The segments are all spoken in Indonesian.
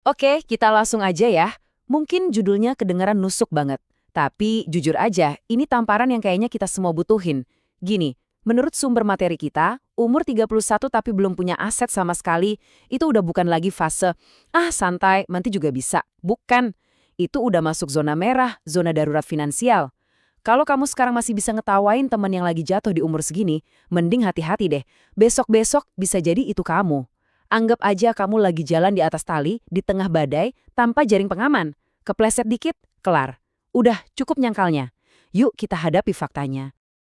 Oke, kita langsung aja ya. Mungkin judulnya kedengaran nusuk banget. Tapi jujur aja, ini tamparan yang kayaknya kita semua butuhin. Gini, menurut sumber materi kita, umur 31 tapi belum punya aset sama sekali, itu udah bukan lagi fase, santai, nanti juga bisa. Bukan. Itu udah masuk zona merah, zona darurat finansial. Kalau kamu sekarang masih bisa ngetawain teman yang lagi jatuh di umur segini, mending hati-hati deh. Besok-besok bisa jadi itu kamu. Anggap aja kamu lagi jalan di atas tali, di tengah badai, tanpa jaring pengaman. Kepleset dikit, kelar. Udah, cukup nyangkalnya. Yuk kita hadapi faktanya.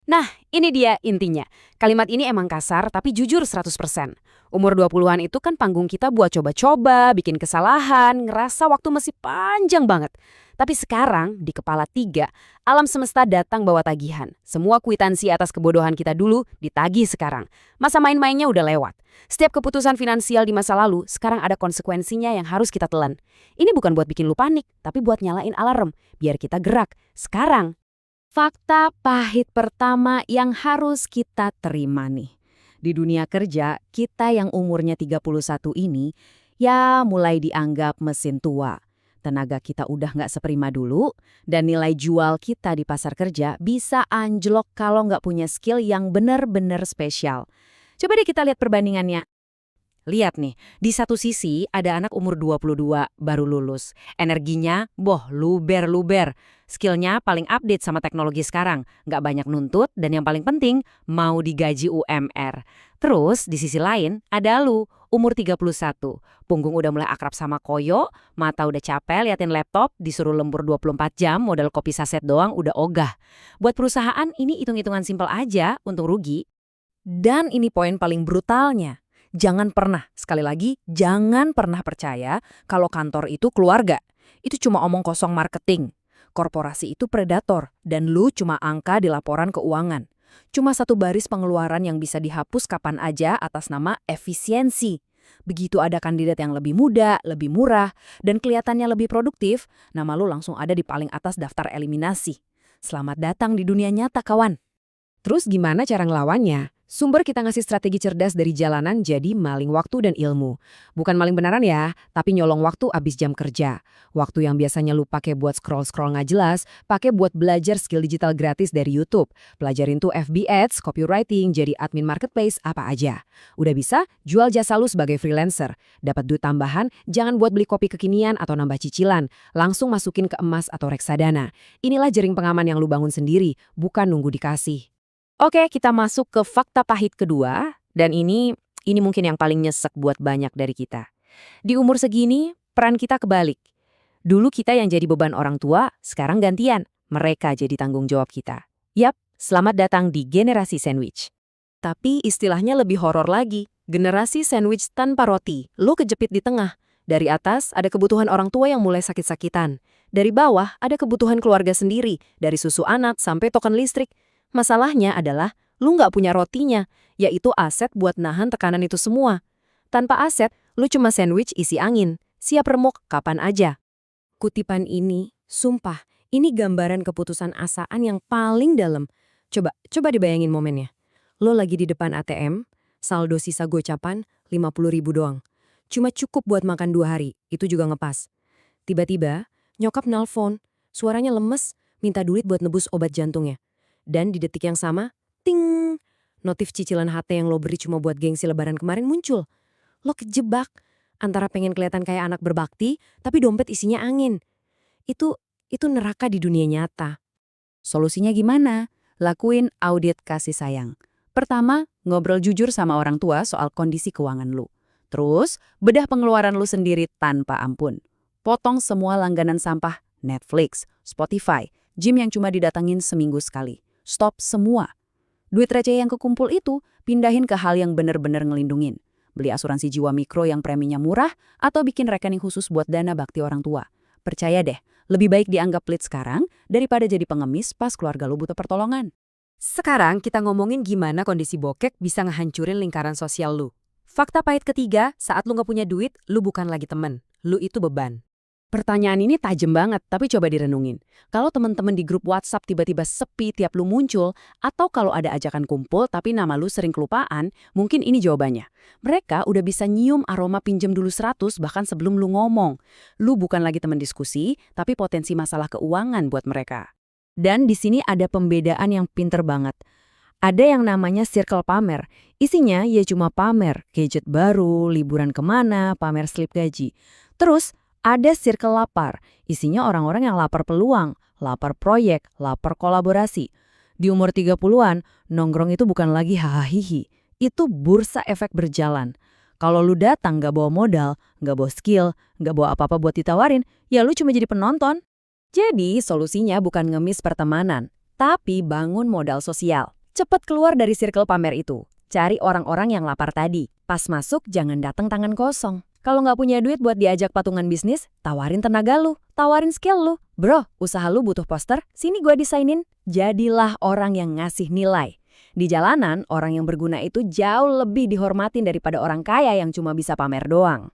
Nah, ini dia intinya. Kalimat ini emang kasar, tapi jujur 100%. Umur 20-an itu kan panggung kita buat coba-coba, bikin kesalahan, ngerasa waktu masih panjang banget. Tapi sekarang, di kepala tiga, alam semesta datang bawa tagihan. Semua kwitansi atas kebodohan kita dulu ditagih sekarang. Masa main-mainnya udah lewat. Setiap keputusan finansial di masa lalu, sekarang ada konsekuensinya yang harus kita telan. Ini bukan buat bikin lu panik, tapi buat nyalain alarm, biar kita gerak. Sekarang. Fakta pahit pertama yang harus kita terima nih. Di dunia kerja, kita yang umurnya 31 ini, ya mulai dianggap mesin tua. Tenaga kita udah nggak seprima dulu, dan nilai jual kita di pasar kerja bisa anjlok kalau nggak punya skill yang benar-benar spesial. Coba deh kita lihat perbandingannya. Lihat nih, di satu sisi ada anak umur 22 baru lulus. Energinya, luber-luber. Skillnya paling update sama teknologi sekarang. Nggak banyak nuntut, dan yang paling penting, mau digaji UMR. Terus, di sisi lain, ada lu, umur 31. Punggung udah mulai akrab sama koyo, mata udah capek liatin laptop, disuruh lembur 24 jam, modal kopi saset doang udah ogah. Buat perusahaan, ini hitung-hitungan simpel aja, untung rugi. Dan ini poin paling brutalnya. Jangan pernah, sekali lagi, jangan pernah percaya kalau kantor itu keluarga. Itu cuma omong kosong marketing. Korporasi itu predator, dan lu cuma angka di laporan keuangan. Cuma satu baris pengeluaran yang bisa dihapus kapan aja atas nama efisiensi. Begitu ada kandidat yang lebih muda, lebih murah, dan kelihatannya lebih produktif, nama lu langsung ada di paling atas daftar eliminasi. Selamat datang di dunia nyata, kawan. Terus gimana cara ngelawannya? Sumber kita ngasih strategi cerdas dari jalanan jadi maling waktu dan ilmu. Bukan maling beneran ya, tapi nyolong waktu abis jam kerja. Waktu yang biasanya lu pakai buat scroll-scroll nggak jelas, pakai buat belajar skill digital gratis dari YouTube. Pelajarin tuh FB Ads, copywriting, jadi admin marketplace, apa aja. Udah bisa, jual jasa lu sebagai freelancer. Dapat duit tambahan, jangan buat beli kopi kekinian atau nambah cicilan. Langsung masukin ke emas atau reksadana. Inilah jaring pengaman yang lu bangun sendiri, bukan nunggu dikasih. Oke, kita masuk ke fakta pahit kedua, dan ini mungkin yang paling nyesek buat banyak dari kita. Di umur segini, peran kita kebalik. Dulu kita yang jadi beban orang tua, sekarang gantian. Mereka jadi tanggung jawab kita. Yap, selamat datang di generasi sandwich. Tapi istilahnya lebih horor lagi. Generasi sandwich tanpa roti, lo kejepit di tengah. Dari atas ada kebutuhan orang tua yang mulai sakit-sakitan. Dari bawah ada kebutuhan keluarga sendiri, dari susu anak sampai token listrik. Masalahnya adalah, lu nggak punya rotinya, yaitu aset buat nahan tekanan itu semua. Tanpa aset, lu cuma sandwich isi angin, siap remuk kapan aja. Kutipan ini, sumpah, ini gambaran keputusan asaan yang paling dalam. Coba dibayangin momennya. Lo lagi di depan ATM, saldo sisa gocapan 50.000 doang. Cuma cukup buat makan 2 hari, itu juga ngepas. Tiba-tiba, nyokap nelpon, suaranya lemes, minta duit buat nebus obat jantungnya. Dan di detik yang sama, ting! Notif cicilan HT yang lo beri cuma buat gengsi lebaran kemarin muncul. Lo kejebak antara pengen kelihatan kayak anak berbakti, tapi dompet isinya angin. Itu neraka di dunia nyata. Solusinya gimana? Lakuin audit kasih sayang. Pertama, ngobrol jujur sama orang tua soal kondisi keuangan lu. Terus, bedah pengeluaran lu sendiri tanpa ampun. Potong semua langganan sampah, Netflix, Spotify, gym yang cuma didatengin seminggu sekali. Stop semua. Duit receh yang kekumpul itu, pindahin ke hal yang bener-bener ngelindungin. Beli asuransi jiwa mikro yang preminya murah, atau bikin rekening khusus buat dana bakti orang tua. Percaya deh, lebih baik dianggap pelit sekarang daripada jadi pengemis pas keluarga lu butuh pertolongan. Sekarang kita ngomongin gimana kondisi bokek bisa ngehancurin lingkaran sosial lu. Fakta pahit ketiga, saat lu nggak punya duit, lu bukan lagi temen. Lu itu beban. Pertanyaan ini tajam banget, tapi coba direnungin. Kalau teman-teman di grup WhatsApp tiba-tiba sepi tiap lu muncul, atau kalau ada ajakan kumpul tapi nama lu sering kelupaan, mungkin ini jawabannya. Mereka udah bisa nyium aroma pinjem dulu 100 bahkan sebelum lu ngomong. Lu bukan lagi teman diskusi, tapi potensi masalah keuangan buat mereka. Dan di sini ada pembedaan yang pinter banget. Ada yang namanya circle pamer. Isinya ya cuma pamer, gadget baru, liburan kemana, pamer slip gaji. Terus, ada circle lapar, isinya orang-orang yang lapar peluang, lapar proyek, lapar kolaborasi. Di umur 30-an, nongkrong itu bukan lagi hahaha, itu bursa efek berjalan. Kalau lu datang nggak bawa modal, nggak bawa skill, nggak bawa apa-apa buat ditawarin, ya lu cuma jadi penonton. Jadi solusinya bukan ngemis pertemanan, tapi bangun modal sosial. Cepat keluar dari circle pamer itu. Cari orang-orang yang lapar tadi. Pas masuk jangan datang tangan kosong. Kalau nggak punya duit buat diajak patungan bisnis, tawarin tenaga lu, tawarin skill lu. Bro, usaha lu butuh poster? Sini gua desainin. Jadilah orang yang ngasih nilai. Di jalanan, orang yang berguna itu jauh lebih dihormatin daripada orang kaya yang cuma bisa pamer doang.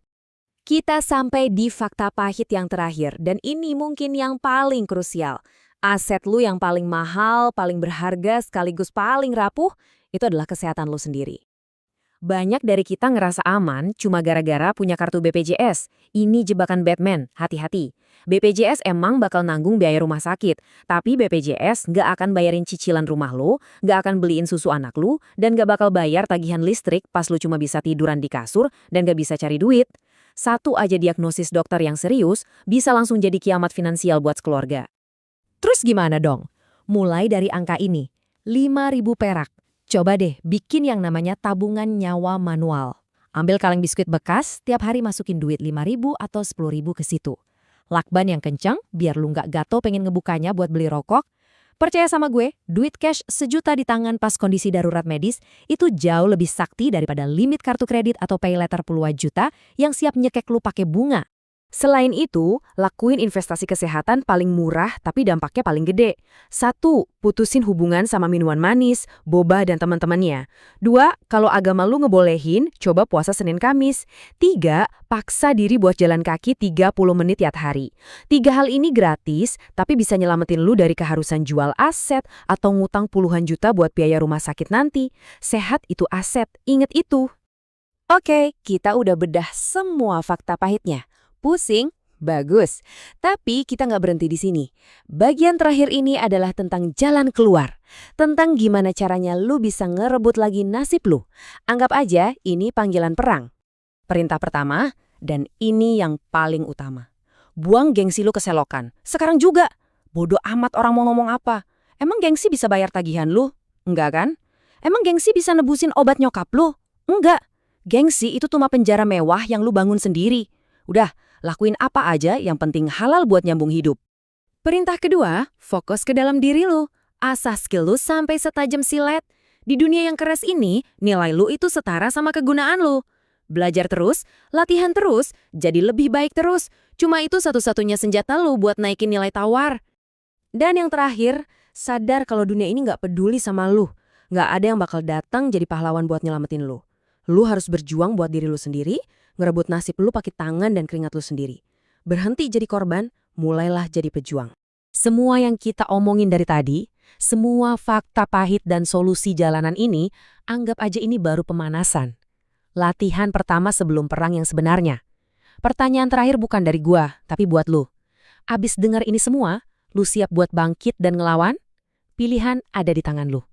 Kita sampai di fakta pahit yang terakhir, dan ini mungkin yang paling krusial. Aset lu yang paling mahal, paling berharga, sekaligus paling rapuh, itu adalah kesehatan lu sendiri. Banyak dari kita ngerasa aman cuma gara-gara punya kartu BPJS. Ini jebakan Batman, hati-hati. BPJS emang bakal nanggung biaya rumah sakit, tapi BPJS nggak akan bayarin cicilan rumah lo, nggak akan beliin susu anak lu, dan nggak bakal bayar tagihan listrik pas lu cuma bisa tiduran di kasur dan nggak bisa cari duit. Satu aja diagnosis dokter yang serius bisa langsung jadi kiamat finansial buat keluarga. Terus gimana dong? Mulai dari angka ini, 5.000 perak. Coba deh bikin yang namanya tabungan nyawa manual. Ambil kaleng biskuit bekas, tiap hari masukin duit 5.000 atau 10.000 ke situ. Lakban yang kencang, biar lu nggak gatel pengen ngebukanya buat beli rokok. Percaya sama gue, duit cash 1 juta di tangan pas kondisi darurat medis itu jauh lebih sakti daripada limit kartu kredit atau pay letter puluhan juta yang siap nyekek lu pakai bunga. Selain itu, lakuin investasi kesehatan paling murah tapi dampaknya paling gede. 1. Putusin hubungan sama minuman manis, boba, dan teman-temannya. 2. Kalau agama lu ngebolehin, coba puasa Senin Kamis. 3. Paksa diri buat jalan kaki 30 menit tiap hari. 3 hal ini gratis, tapi bisa nyelamatin lu dari keharusan jual aset atau ngutang puluhan juta buat biaya rumah sakit nanti. Sehat itu aset, inget itu. Oke, kita udah bedah semua fakta pahitnya. Pusing? Bagus. Tapi kita nggak berhenti di sini. Bagian terakhir ini adalah tentang jalan keluar. Tentang gimana caranya lu bisa ngerebut lagi nasib lu. Anggap aja ini panggilan perang. Perintah pertama, dan ini yang paling utama. Buang gengsi lu ke selokan. Sekarang juga. Bodoh amat orang mau ngomong apa. Emang gengsi bisa bayar tagihan lu? Enggak kan? Emang gengsi bisa nebusin obat nyokap lu? Enggak. Gengsi itu cuma penjara mewah yang lu bangun sendiri. Udah, lakuin apa aja yang penting halal buat nyambung hidup. Perintah kedua, fokus ke dalam diri lu. Asah skill lu sampai setajam silet. Di dunia yang keras ini, nilai lu itu setara sama kegunaan lu. Belajar terus, latihan terus, jadi lebih baik terus. Cuma itu satu-satunya senjata lu buat naikin nilai tawar. Dan yang terakhir, sadar kalau dunia ini nggak peduli sama lu. Nggak ada yang bakal datang jadi pahlawan buat nyelamatin lu. Lu harus berjuang buat diri lu sendiri, ngerebut nasib lu pakai tangan dan keringat lu sendiri. Berhenti jadi korban, mulailah jadi pejuang. Semua yang kita omongin dari tadi, semua fakta pahit dan solusi jalanan ini, anggap aja ini baru pemanasan. Latihan pertama sebelum perang yang sebenarnya. Pertanyaan terakhir bukan dari gua, tapi buat lu. Abis dengar ini semua, lu siap buat bangkit dan ngelawan? Pilihan ada di tangan lu.